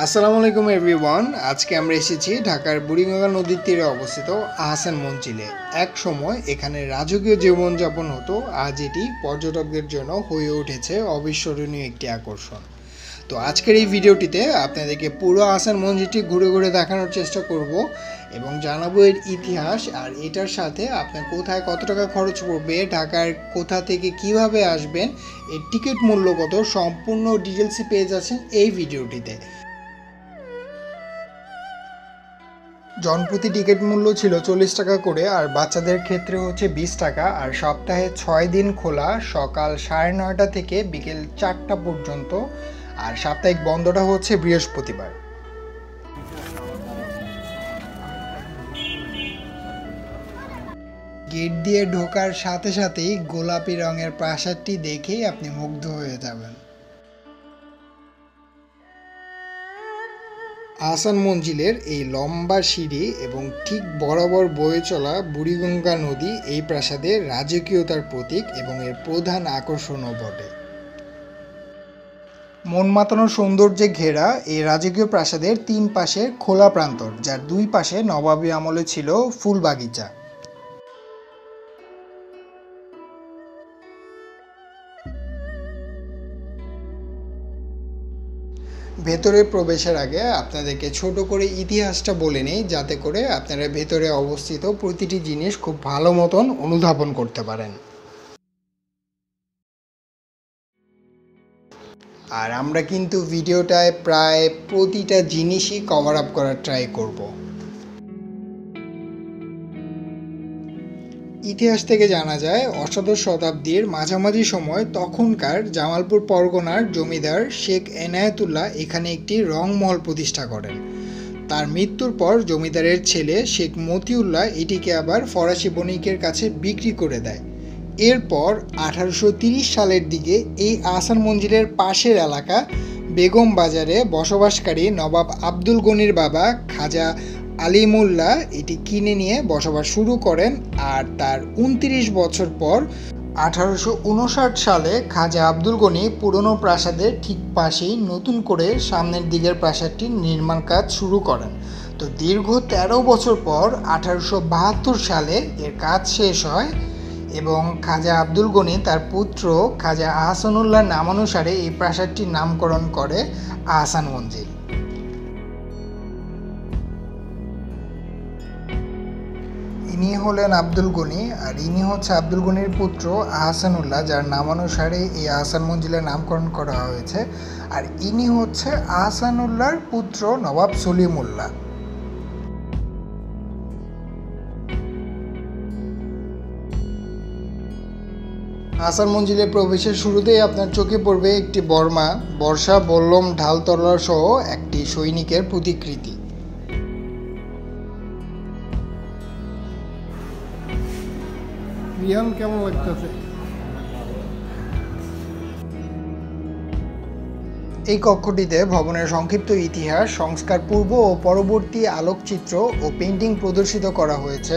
আসসালামু আলাইকুম এভরিওয়ান। আজকে আমরা এসেছি ঢাকার বুড়িগঙ্গা নদীর তীরে অবস্থিত আহসান মঞ্জিলে। এক সময় এখানে রাজকীয় জীবনযাপন হতো, আজ এটি পর্যটকদের জন্য হয়ে উঠেছে অবিস্মরণীয় একটি আকর্ষণ। তো আজকের এই ভিডিওটিতে আপনাদেরকে পুরো আহসান মঞ্জিলটি ঘুরে ঘুরে দেখানোর চেষ্টা করব এবং জানাবো এর ইতিহাস, আর এটার সাথে আপনার কোথায় কত টাকা খরচ পড়বে, ঢাকার কোথা থেকে কিভাবে আসবেন, এর টিকিট মূল্য কত, সম্পূর্ণ ডিটেলসই পেয়ে যাচ্ছেন এই ভিডিওটিতে। জনপ্রতি টিকিট মূল্য ছিল 40 টাকা করে, আর বাচ্চাদের ক্ষেত্রে হচ্ছে 20 টাকা। আর সপ্তাহে 6 দিন খোলা, সকাল 9:30 থেকে বিকেল 4টা পর্যন্ত। আর সাপ্তাহিক বন্ধটা হচ্ছে বৃহস্পতিবার। গেট দিয়ে ঢোকার সাথে সাথেই গোলাপি রঙের প্রাসাদটি দেখেই আপনি মুগ্ধ হয়ে যাবেন। আহসান মঞ্জিলের এই লম্বা সিঁড়ি এবং ঠিক বরাবর বয়ে চলা বুড়িগঙ্গা নদী এই প্রাসাদের রাজকীয়তার প্রতীক এবং এর প্রধান আকর্ষণও বটে। মন মাতানো সৌন্দর্যে ঘেরা এই রাজকীয় প্রাসাদের 3 পাশে খোলা প্রান্তর, যার 2 পাশে নবাবী আমলে ছিল ফুল বাগিচা। ভেতরে প্রবেশের আগে আপনাদেরকে ছোট করে ইতিহাসটা বলে নেই, যাতে করে আপনারা ভেতরে অবস্থিত প্রতিটি জিনিস খুব ভালো মতন অনুধাবন করতে পারেন। আর আমরা কিন্তু ভিডিওটায় প্রায় প্রতিটা জিনিসই কভার আপ করার ট্রাই করব। ইতিহাস থেকে জানা যায়, অষ্টাদশ শতাব্দীর মাঝামাঝি সময় তখনকার জামালপুর পরগনার জমিদার শেখ এনায়েতুল্লাহ এখানে একটি রংমহল প্রতিষ্ঠা করেন। তার মৃত্যুর পর জমিদারের ছেলে শেখ মতিউল্লাহ এটিকে আবার ফরাসি বণিকের কাছে বিক্রি করে দেয়। এরপর 1830 সালের দিকে এই আহসান মঞ্জিলের পাশের এলাকা বেগম বাজারে বসবাসকারী নবাব আব্দুল গনির বাবা খাজা আলিমুল্লাহ এটি কিনে নিয়ে বসবাস শুরু করেন। আর তার 29 বছর পর 1859 সালে খাজা আব্দুল গনি পুরনো প্রাসাদের ঠিক পাশেই নতুন করে সামনের দিকের প্রাসাদটির নির্মাণ কাজ শুরু করেন। তো দীর্ঘ 13 বছর পর 1872 সালে এর কাজ শেষ হয় এবং খাজা আব্দুল গনি তার পুত্র খাজা আহসানুল্লাহর নামানুসারে এই প্রাসাদটির নামকরণ করে আহসান মঞ্জিল। ইনি হলেন আব্দুল গনি, আর ইনি হচ্ছে আব্দুল গনির পুত্র আহসানুল্লাহ, যার নামানুসারে এই আহসান মঞ্জিলের নামকরণ করা হয়েছে। আর ইনি হচ্ছে আহসানুল্লাহর পুত্র নবাব সলিমুল্লাহ। আহসান মঞ্জিলের প্রবেশের শুরুতেই আপনার চোখে পড়বে একটি বর্ষা, বল্লম, ঢাল, তলোয়ার সহ একটি সৈনিকের প্রতিকৃতি। রিয়ান কেমন লাগতেছে? এই কক্ষটিতে ভবনের সংক্ষিপ্ত ইতিহাস, সংস্কার পূর্ব ও পরবর্তী আলোকচিত্র ও পেইন্টিং প্রদর্শিত করা হয়েছে।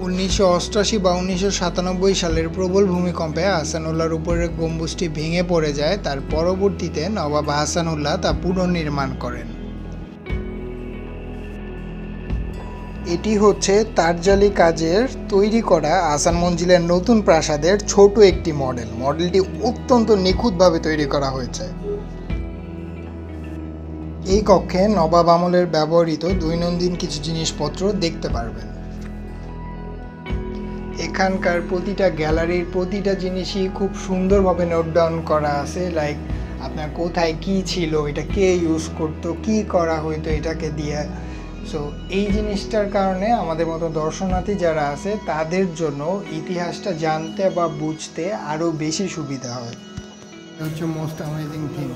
1988 বা 1997 সালের প্রবল ভূমিকম্পে আহসানুল্লাহর উপরের গম্বুজটি ভেঙে পড়ে যায়। তার পরবর্তীতে নবাব আহসানুল্লাহ তা পুনর্নির্মাণ করেন। এটি হচ্ছে তারজালি কাজের তৈরি করা আহসান মঞ্জিলের নতুন প্রাসাদের ছোট একটি মডেল। মডেলটি অত্যন্ত নিখুঁতভাবে তৈরি করা হয়েছে। এই কক্ষে নবাব আমলের ব্যবহৃত দৈনন্দিন কিছু জিনিসপত্র দেখতে পারবেন। এখানকার প্রতিটা গ্যালারির প্রতিটা জিনিসই খুব সুন্দরভাবে নোট ডাউন করা আছে, লাইক আপনার কোথায় কি ছিল, এটা কে ইউজ করতো, কি করা হইতো এটাকে দিয়ে। সো এই জিনিসটার কারণে আমাদের মতো দর্শনার্থী যারা আছে তাদের জন্য ইতিহাসটা জানতে বা বুঝতে আরও বেশি সুবিধা হয়। এটা হচ্ছে মোস্ট অ্যামেজিং থিং।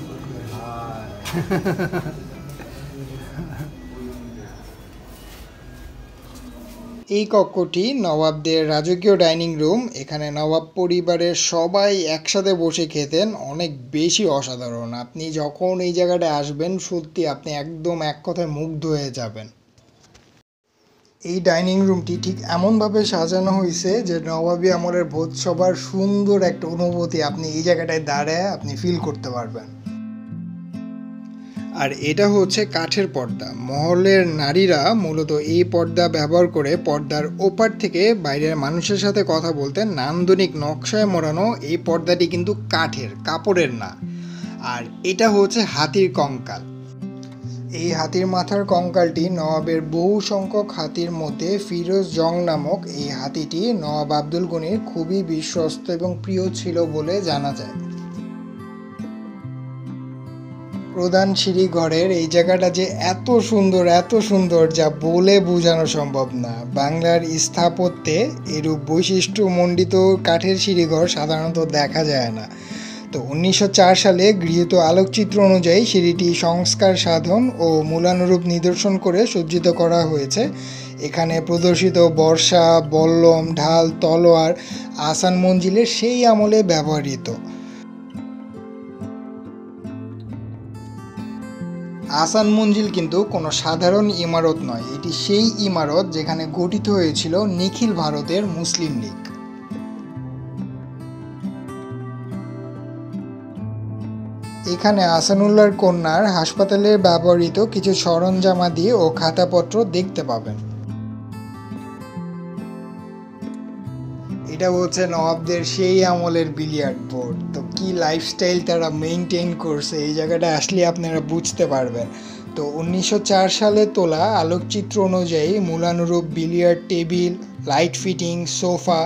এই কক্ষটি নবাবদের রাজকীয় ডাইনিং রুম। এখানে নবাব পরিবারের সবাই একসাথে বসে খেতেন, অনেক বেশি অসাধারণ। আপনি যখন এই জায়গাটায় আসবেন সত্যি আপনি একদম এক কথায় মুগ্ধ হয়ে যাবেন। এই ডাইনিং রুমটি ঠিক এমনভাবে সাজানো হয়েছে যে নবাবী আমলের ভোজসভার সুন্দর একটা অনুভূতি আপনি এই জায়গাটায় দাঁড়ায় আপনি ফিল করতে পারবেন। আর এটা হচ্ছে কাঠের পর্দা। মহলের নারীরা মূলত এই পর্দা ব্যবহার করে পর্দার ওপার থেকে বাইরের মানুষের সাথে কথা বলতেন। নান্দনিক নকশায় মোড়ানো এই পর্দাটি কিন্তু কাঠের, কাপড়ের না। আর এটা হচ্ছে হাতির কঙ্কাল। এই হাতির মাথার কঙ্কালটি নবাবের বহু সংখ্যক হাতির মধ্যে ফিরোজ জং নামক এই হাতিটি নবাব আব্দুল গনির খুবই বিশ্বস্ত এবং প্রিয় ছিল বলে জানা যায়। প্রধান সিঁড়িঘরের এই জায়গাটা যে এত সুন্দর যা বলে বোঝানো সম্ভব না। বাংলার স্থাপত্যে এরূপ বৈশিষ্ট্যমণ্ডিত কাঠের সিঁড়িঘর সাধারণত দেখা যায় না। তো 1904 সালে গৃহীত আলোকচিত্র অনুযায়ী সিঁড়িটি সংস্কার সাধন ও মূলানুরূপ নিদর্শন করে সজ্জিত করা হয়েছে। এখানে প্রদর্শিত বর্শা, বল্লম, ঢাল, তলোয়ার আহসান মঞ্জিলের সেই আমলে ব্যবহৃত। আহসান মঞ্জিল কিন্তু কোনো সাধারণ ইমারত নয়, এটি সেই ইমারত যেখানে গঠিত হয়েছিল নিখিল ভারতের মুসলিম লীগ। এখানে আহসানুল্লাহর কন্যার হাসপাতালে ব্যবহৃত কিছু সরঞ্জামাদি ও খাতাপত্র দেখতে পাবেন। এটা হচ্ছে নবাবদের সেই আমলের বিলিয়ার্ড বোর্ড। তো কি লাইফস্টাইল তারা মেনটেন করছে এই জায়গাটা আসলে আপনারা বুঝতে পারবেন। তো 1904 সালে তোলা আলোকচিত্র অনুযায়ী মূলানুরূপ billiard table, light fitting, sofa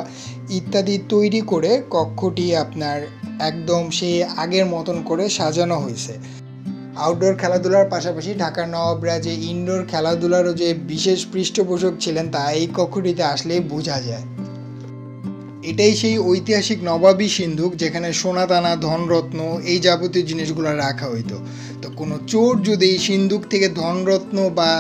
ইত্যাদি তৈরি করে কক্ষটি আপনার একদম সেই আগের মতন করে সাজানো হয়েছে। আউটডোর খেলাধুলার পাশাপাশি ঢাকার নবাবরা যে ইনডোর খেলাধুলারও যে বিশেষ পৃষ্ঠপোষক ছিলেন তা এই কক্ষটিতে আসলেই বোঝা যায়। এটাই সেই ঐতিহাসিক নবাবী সিন্ধুক যেখানে সোনাদানা, ধনরত্ন এই যাবতীয় জিনিসগুলো রাখা হইতো। তো কোনো চোর যদি এই সিন্ধুক থেকে ধনরত্ন বা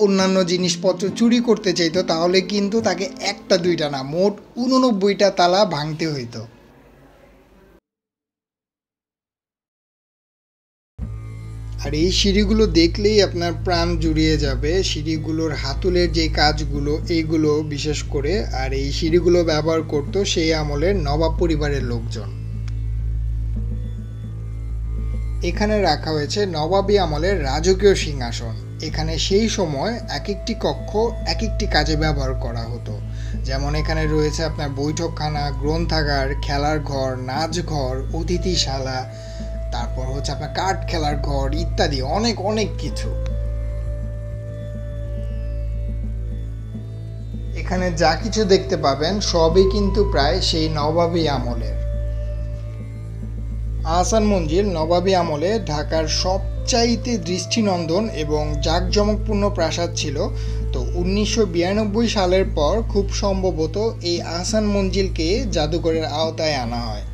অন্যান্য জিনিসপত্র চুরি করতে চাইতো তাহলে কিন্তু তাকে একটা দুইটা না, মোট 89টা তালা ভাঙতে হইতো। আর এই সিঁড়িগুলো দেখলেই আপনার প্রাণ জুড়িয়ে যাবে। সিঁড়িগুলোর হাতলের যে কাজগুলো এইগুলো বিশেষ করে, আর এই সিঁড়িগুলো ব্যবহার করতো সেই আমলের নবাব পরিবারের লোকজন। এখানে রাখা হয়েছে নবাবী আমলের রাজকীয় সিংহাসন। এখানে সেই সময় এক একটি কক্ষ এক একটি কাজে ব্যবহার করা হতো। যেমন এখানে রয়েছে আপনার বৈঠকখানা, গ্রন্থাগার, খেলার ঘর, নাচ ঘর, অতিথিশালা, তারপর হচ্ছে আপনার কাঠ খেলার ঘর ইত্যাদি অনেক অনেক কিছু। এখানে যা কিছু দেখতে পাবেন সবই কিন্তু প্রায় সেই নবাবী আমলের। আহসান মঞ্জিল নবাবী আমলে ঢাকার সবচাইতে দৃষ্টিনন্দন এবং জাঁকজমকপূর্ণ প্রাসাদ ছিল। তো 1992 সালের পর খুব সম্ভবত এই আহসান মঞ্জিলকে জাদুঘরের আওতায় আনা হয়।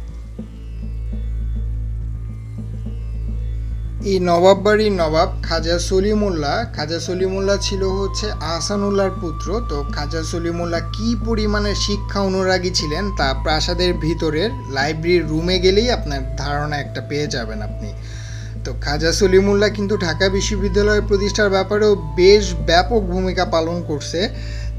এই নবাব বাড়ির নবাব খাজা সলিমুল্লাহ ছিল হচ্ছে আহসানুল্লাহর পুত্র। তো খাজা সলিমুল্লাহ কি পরিমাণে শিক্ষা অনুরাগী ছিলেন তা প্রাসাদের ভিতরের লাইব্রেরির রুমে গেলেই আপনার ধারণা একটা পেয়ে যাবেন আপনি। তো খাজা সলিমুল্লাহ কিন্তু ঢাকা বিশ্ববিদ্যালয় প্রতিষ্ঠার ব্যাপারেও বেশ ব্যাপক ভূমিকা পালন করছে।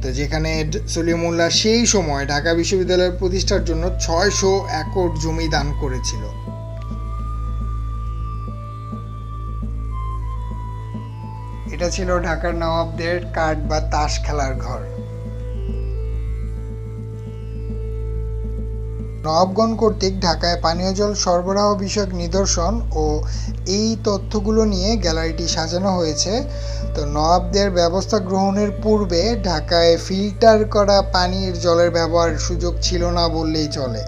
তো যেখানে সলিমুল্লাহ সেই সময় ঢাকা বিশ্ববিদ্যালয় প্রতিষ্ঠার জন্য 600 একর জমি দান করেছিল। এটা ছিল ঢাকার নবাবদের কাঠ বা তাস খেলার ঘর। নবাবগণ কর্তৃক ঢাকায় পানীয় জল সরবরাহ বিষয়ক নিদর্শন ও এই তথ্যগুলো নিয়ে গ্যালারিটি সাজানো হয়েছে। তো নবাবদের ব্যবস্থা গ্রহণের পূর্বে ঢাকায় ফিল্টার করা পানির জলের ব্যবহার সুযোগ ছিল না বললেই চলে।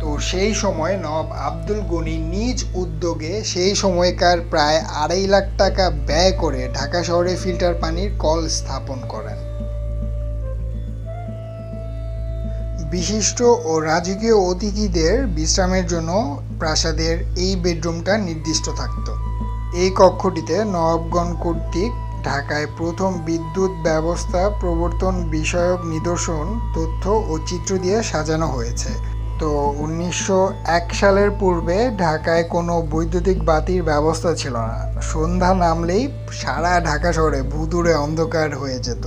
তো সেই সময় নবাব আব্দুল গনি নিজ উদ্যোগে সেই সময়কার প্রায় 2.5 লাখ টাকা ব্যয় করে ঢাকা শহরে ফিল্টার পানির কল স্থাপন করেন। বিশিষ্ট ও রাজকীয় অতিথিদের বিশ্রামের জন্য প্রাসাদের এই বেডরুমটা নির্দিষ্ট থাকত। এই কক্ষটিতে নবাবগণ কর্তৃক ঢাকায় প্রথম বিদ্যুৎ ব্যবস্থা প্রবর্তন বিষয়ক নিদর্শন, তথ্য ও চিত্র দিয়ে সাজানো হয়েছে। তো 1901 সালের পূর্বে ঢাকায় কোনো বৈদ্যুতিক বাতির ব্যবস্থা ছিল না। সন্ধ্যা নামলেই সারা ঢাকা শহরে ভুতুড়ে অন্ধকার হয়ে যেত।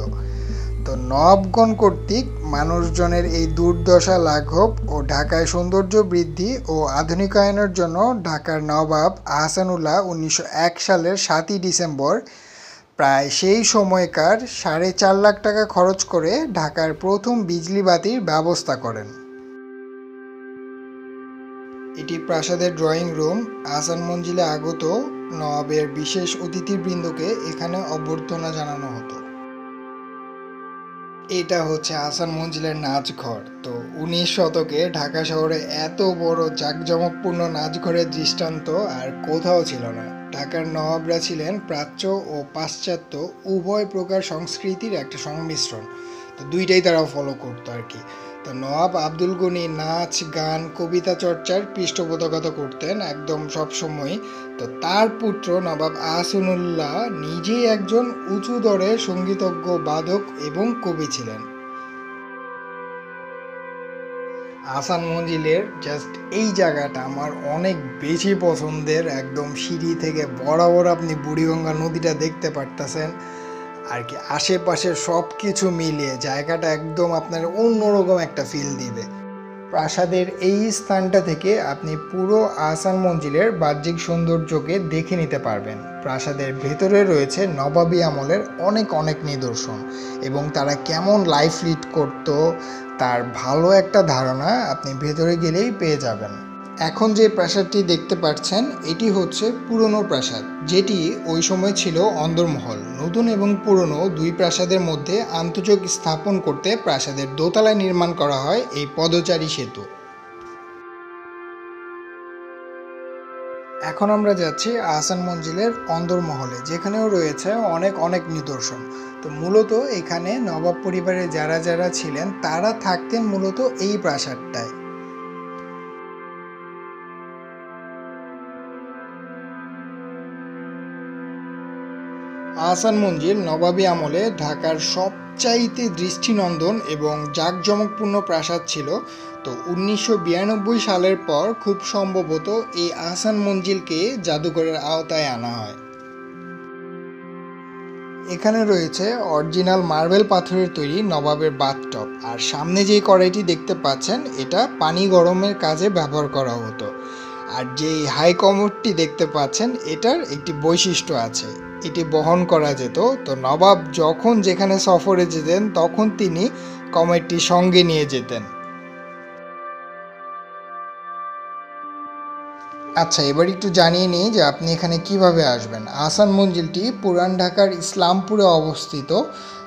তো নবাবগণ কর্তৃক মানুষজনের এই দুর্দশা লাঘব ও ঢাকায় সৌন্দর্য বৃদ্ধি ও আধুনিকায়নের জন্য ঢাকার নবাব আহসানুল্লাহ 1901 সালের 7ই ডিসেম্বর প্রায় সেই সময়কার 4.5 লাখ টাকা খরচ করে ঢাকার প্রথম বিজলি বাতির ব্যবস্থা করেন। এটি প্রাসাদের ড্রয়িং রুম। আহসান মঞ্জিলে আগত নবাবের বিশেষ অতিথিবৃন্দকে এখানে অভ্যর্থনা জানানো হতো। এটা হচ্ছে আহসান মঞ্জিলের নাচঘর। তো 19 শতকে ঢাকা শহরে এত বড় জাঁকজমকপূর্ণ নাচঘরের দৃষ্টান্ত আর কোথাও ছিল না। ঢাকার নবাবরা ছিলেন প্রাচ্য ও পাশ্চাত্য উভয় প্রকার সংস্কৃতির একটা সংমিশ্রণ। তো দুইটাই তারা ফলো করতো আর কি। তো নবাব আব্দুল গনি নাচ গান কবিতা চর্চার পৃষ্ঠপোষকতা করতেন একদম সবসময়। তো তার পুত্র নবাব আহসানুল্লাহ নিজেই একজন উঁচু দরের সঙ্গীতজ্ঞ বাদক এবং কবি ছিলেন। আহসান মঞ্জিলের জাস্ট এই জায়গাটা আমার অনেক বেশি পছন্দের। একদম সিঁড়ি থেকে বরাবর আপনি বুড়িগঙ্গা নদীটা দেখতে পারতেছেন আর কি। আশেপাশে সব কিছু মিলিয়ে জায়গাটা একদম আপনার অন্যরকম একটা ফিল দিবে। প্রাসাদের এই স্থানটা থেকে আপনি পুরো আহসান মঞ্জিলের বাহ্যিক সৌন্দর্যকে দেখে নিতে পারবেন। প্রাসাদের ভেতরে রয়েছে নবাবী আমলের অনেক অনেক নিদর্শন এবং তারা কেমন লাইফ লিড করত তার ভালো একটা ধারণা আপনি ভেতরে গেলেই পেয়ে যাবেন। এখন যে প্রাসাদটি দেখতে পাচ্ছেন এটি হচ্ছে পুরনো প্রাসাদ, যেটি ওই সময় ছিল অন্দরমহল। নতুন এবং পুরনো দুই প্রাসাদের মধ্যে আন্তঃযোগ স্থাপন করতে প্রাসাদের দোতলায় নির্মাণ করা হয় এই পদচারী সেতু। এখন আমরা যাচ্ছি আহসান মঞ্জিলের অন্দরমহলে, যেখানেও রয়েছে অনেক অনেক নিদর্শন। তো মূলত এখানে নবাব পরিবারের যারা যারা ছিলেন তারা থাকতেন মূলত এই প্রাসাদটায়। আহসান মঞ্জিল নবাবী আমলে ঢাকার সবচাইতে দৃষ্টিনন্দন এবং জাঁকজমকপূর্ণ প্রাসাদ ছিল। তো 1992 সালের পর খুব সম্ভবত এই আহসান মঞ্জিলকে জাদুঘরের আওতায় আনা হয়। এখানে রয়েছে অরিজিনাল মার্বেল পাথরের তৈরি নবাবের বাথটব, আর সামনে যে কড়াইটি দেখতে পাচ্ছেন এটা পানি গরমের কাজে ব্যবহার করা হতো। আর যে হাই কমোডটি দেখতে পাচ্ছেন এটার একটি বৈশিষ্ট্য আছে, এটি বহন করা যেত। তো নবাব যখন যেখানে সফরে যেতেন তখন তিনি কমেটটি সঙ্গে নিয়ে যেতেন। আচ্ছা, এবার একটু জানিয়ে নিই যে আপনি এখানে কিভাবে আসবেন। আহসান মঞ্জিলটি পুরান ঢাকার ইসলামপুরে অবস্থিত।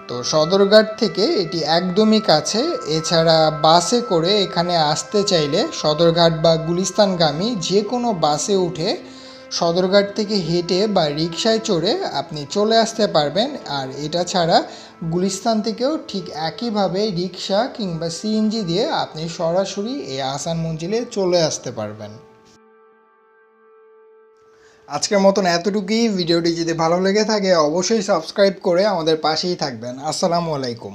তো সদরঘাট থেকে এটি একদমই কাছে। এছাড়া বাসে করে এখানে আসতে চাইলে সদরঘাট বা গুলিস্তানগামী যে কোনো বাসে উঠে সদরঘাট থেকে হেঁটে বা রিকশায় চড়ে আপনি চলে আসতে পারবেন। আর এটা ছাড়া গুলিস্তান থেকেও ঠিক একইভাবে রিকশা কিংবা সিএনজি দিয়ে আপনি সরাসরি এই আহসান মঞ্জিলে চলে আসতে পারবেন। আজকের মতন এতটুকুই। ভিডিওটি যদি ভালো লেগে থাকে অবশ্যই সাবস্ক্রাইব করে আমাদের পাশেই থাকবেন। আসসালামু আলাইকুম।